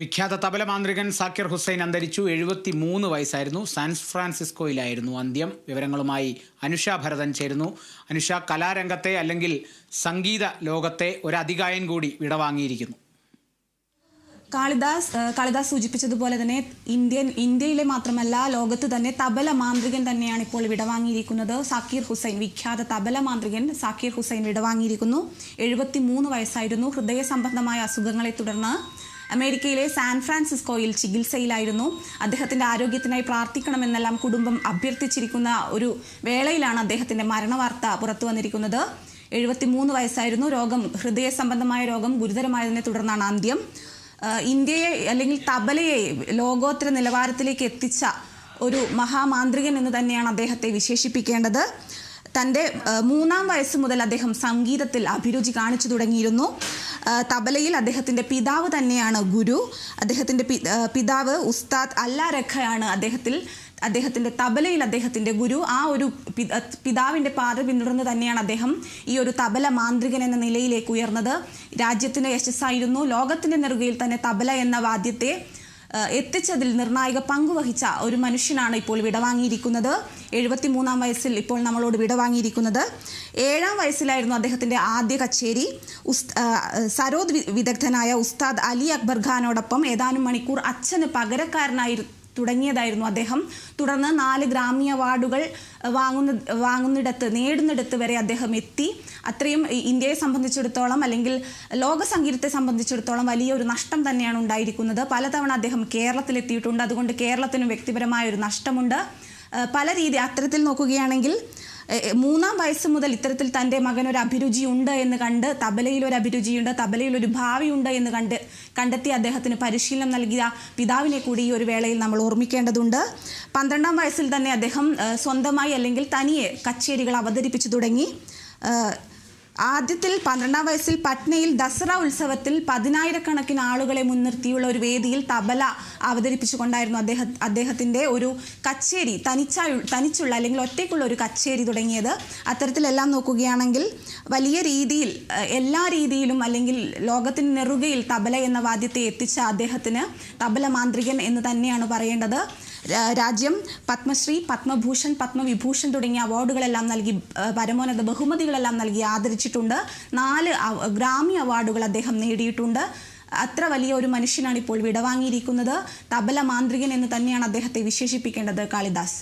വിഖ്യാത തബല മാന്ത്രികൻ സാക്കിർ ഹുസൈൻ അന്തരിച്ചു. 73 വയസ്സായിരുന്നു. സാൻ ഫ്രാൻസിസ്കോയിലായിരുന്നു അന്ത്യം. വിവരങ്ങളുമായി അനുഷ ഭരതൻ ചേരുന്നു. അനുഷ, കലാരംഗത്തെ അല്ലെങ്കിൽ സംഗീത ലോകത്തെ ഒരു അതികായൻ കൂടി വിടവാങ്ങിയിരിക്കുന്നു. കാളിദാസ് സൂചിപ്പിച്ചതുപോലെ തന്നെ ഇന്ത്യയിലെ മാത്രമല്ല ലോകത്ത് തന്നെ തബല മാന്ത്രികൻ തന്നെയാണ് ഇപ്പോൾ വിടവാങ്ങിയിരിക്കുന്നത്. സാക്കിർ ഹുസൈൻ, വിഖ്യാത തബല മാന്ത്രികൻ സാക്കിർ ഹുസൈൻ വിടവാങ്ങിയിരിക്കുന്നു. 73 വയസ്സായിരുന്നു. ഹൃദയ സംബന്ധമായ അസുഖങ്ങളെ തുടർന്ന് അമേരിക്കയിലെ സാൻ ഫ്രാൻസിസ്കോയിൽ ചികിത്സയിലായിരുന്നു. അദ്ദേഹത്തിൻ്റെ ആരോഗ്യത്തിനായി പ്രാർത്ഥിക്കണമെന്നെല്ലാം കുടുംബം അഭ്യർത്ഥിച്ചിരിക്കുന്ന ഒരു വേളയിലാണ് അദ്ദേഹത്തിൻ്റെ മരണവാർത്ത പുറത്തു വന്നിരിക്കുന്നത്. 73 വയസ്സായിരുന്നു. ഹൃദയ സംബന്ധമായ രോഗം ഗുരുതരമായതിനെ തുടർന്നാണ് അന്ത്യം. ഇന്ത്യയെ അല്ലെങ്കിൽ തബലയെ ലോകോത്തര നിലവാരത്തിലേക്ക് എത്തിച്ച ഒരു മഹാമാന്ത്രികൻ എന്ന് തന്നെയാണ് അദ്ദേഹത്തെ വിശേഷിപ്പിക്കേണ്ടത്. തൻ്റെ 3-ാം വയസ്സ് മുതൽ അദ്ദേഹം സംഗീതത്തിൽ അഭിരുചി കാണിച്ചു തുടങ്ങിയിരുന്നു. തബലയിൽ അദ്ദേഹത്തിൻ്റെ പിതാവ് തന്നെയാണ് ഗുരു. അദ്ദേഹത്തിൻ്റെ പിതാവ് ഉസ്താദ് അല്ലാ രഖയാണ് അദ്ദേഹത്തിൻ്റെ തബലയിൽ അദ്ദേഹത്തിൻ്റെ ഗുരു. ആ ഒരു പിതാവിൻ്റെ പാത പിന്തുടർന്ന് തന്നെയാണ് അദ്ദേഹം ഈ ഒരു തബല മാന്ത്രികൻ എന്ന നിലയിലേക്ക് ഉയർന്നത്. രാജ്യത്തിൻ്റെ യശസ്സായിരുന്നു. ലോകത്തിൻ്റെ നെറുകയിൽ തന്നെ തബല എന്ന വാദ്യത്തെ എത്തിച്ചതിൽ നിർണായക പങ്കുവഹിച്ച ഒരു മനുഷ്യനാണ് ഇപ്പോൾ വിടവാങ്ങിയിരിക്കുന്നത്. 73-ാം വയസ്സിൽ ഇപ്പോൾ നമ്മളോട് വിടവാങ്ങിയിരിക്കുന്നത്. 7-ാം വയസ്സിലായിരുന്നു അദ്ദേഹത്തിൻ്റെ ആദ്യ കച്ചേരി. സരോദ് വിദഗ്ധനായ ഉസ്താദ് അലി അക്ബർ ഖാനോടൊപ്പം ഏതാനും മണിക്കൂർ അച്ഛന് പകരക്കാരനായി തുടങ്ങിയതായിരുന്നു അദ്ദേഹം. തുടർന്ന് 4 ഗ്രാമി അവാർഡുകൾ നേടുന്നിടത്ത് വരെ അദ്ദേഹം എത്തി. അത്രയും ഇന്ത്യയെ സംബന്ധിച്ചിടത്തോളം അല്ലെങ്കിൽ ലോക സംഗീതത്തെ സംബന്ധിച്ചിടത്തോളം വലിയൊരു നഷ്ടം തന്നെയാണ് ഉണ്ടായിരിക്കുന്നത്. പലതവണ അദ്ദേഹം കേരളത്തിലെത്തിയിട്ടുണ്ട്. അതുകൊണ്ട് കേരളത്തിനും വ്യക്തിപരമായ ഒരു നഷ്ടമുണ്ട്. പല അത്തരത്തിൽ നോക്കുകയാണെങ്കിൽ 3-ാം വയസ്സ് മുതൽ ഇത്തരത്തിൽ തൻ്റെ മകനൊരു അഭിരുചിയുണ്ട് എന്ന് കണ്ട്, തബലയിൽ ഒരു അഭിരുചിയുണ്ട്, തബലയിൽ ഒരു ഭാവിയുണ്ട് എന്ന് കണ്ടെത്തി അദ്ദേഹത്തിന് പരിശീലനം നൽകിയ പിതാവിനെ കൂടി ഈ ഒരു വേളയിൽ നമ്മൾ ഓർമ്മിക്കേണ്ടതുണ്ട്. 12-ാം വയസ്സിൽ തന്നെ അദ്ദേഹം സ്വന്തമായി അല്ലെങ്കിൽ തനിയെ കച്ചേരികൾ അവതരിപ്പിച്ചു തുടങ്ങി. ആദ്യത്തിൽ 12-ാം വയസ്സിൽ പട്നയിൽ ദസറ ഉത്സവത്തിൽ 10,000-കണക്കിന് ആളുകളെ മുൻനിർത്തിയുള്ള ഒരു വേദിയിൽ തബല അവതരിപ്പിച്ചുകൊണ്ടായിരുന്നു അദ്ദേഹത്തിൻ്റെ ഒരു കച്ചേരി, തനിച്ചുള്ള അല്ലെങ്കിൽ ഒറ്റയ്ക്കുള്ള ഒരു കച്ചേരി തുടങ്ങിയത്. അത്തരത്തിലെല്ലാം നോക്കുകയാണെങ്കിൽ വലിയ രീതിയിൽ എല്ലാ രീതിയിലും അല്ലെങ്കിൽ ലോകത്തിന് നെറുകയിൽ തബല എന്ന വാദ്യത്തെ എത്തിച്ച അദ്ദേഹത്തിന് തബല മാന്ത്രികൻ എന്ന് തന്നെയാണ് പറയേണ്ടത്. രാജ്യം പത്മശ്രീ, പത്മഭൂഷൺ, പത്മവിഭൂഷൺ തുടങ്ങിയ അവാർഡുകളെല്ലാം നൽകി, പരമോന്നത ബഹുമതികളെല്ലാം നൽകി ആദരിച്ചിട്ടുണ്ട്. 4 ഗ്രാമി അവാർഡുകൾ അദ്ദേഹം നേടിയിട്ടുണ്ട്. അത്ര വലിയ ഒരു മനുഷ്യനാണ് ഇപ്പോൾ വിടവാങ്ങിയിരിക്കുന്നത്. തബല മാന്ത്രികൻ എന്ന് തന്നെയാണ് അദ്ദേഹത്തെ വിശേഷിപ്പിക്കേണ്ടത്. കാളിദാസ്,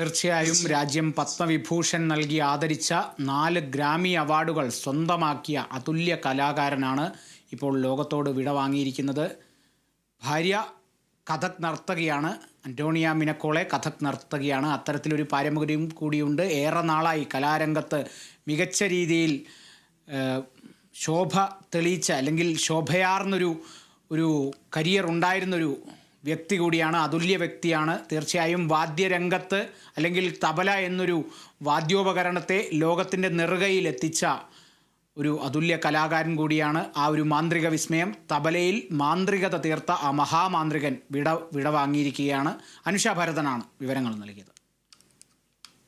തീർച്ചയായും രാജ്യം പത്മവിഭൂഷൺ നൽകി ആദരിച്ച 4 ഗ്രാമി അവാർഡുകൾ സ്വന്തമാക്കിയ അതുല്യ കലാകാരനാണ് ഇപ്പോൾ ലോകത്തോട് വിടവാങ്ങിയിരിക്കുന്നത്. ഭാര്യ കഥക് നർത്തകിയാണ്. അന്റോണിയ മിനക്കോളെ കഥക് നർത്തകിയാണ്. അത്തരത്തിലൊരു പാരമ്പര്യം കൂടിയുണ്ട്. ഏറെ നാളായി കലാരംഗത്ത് മികച്ച രീതിയിൽ ശോഭ തെളിയിച്ച അല്ലെങ്കിൽ ശോഭയാർന്നൊരു കരിയർ ഉണ്ടായിരുന്നൊരു വ്യക്തി കൂടിയാണ്. അതുല്യ വ്യക്തിയാണ്. തീർച്ചയായും വാദ്യരംഗത്ത് അല്ലെങ്കിൽ തബല എന്നൊരു വാദ്യോപകരണത്തെ ലോകത്തിൻ്റെ നെറുകയിൽ എത്തിച്ച ഒരു അതുല്യ കലാകാരൻ കൂടിയാണ്. ആ ഒരു മാന്ത്രിക വിസ്മയം, തബലയിൽ മാന്ത്രികത തീർത്ത ആ മഹാമാന്ത്രികൻ വിടവാങ്ങിയിരിക്കുകയാണ്. അനുഷ ഭരതനാണ് വിവരങ്ങൾ നൽകിയത്.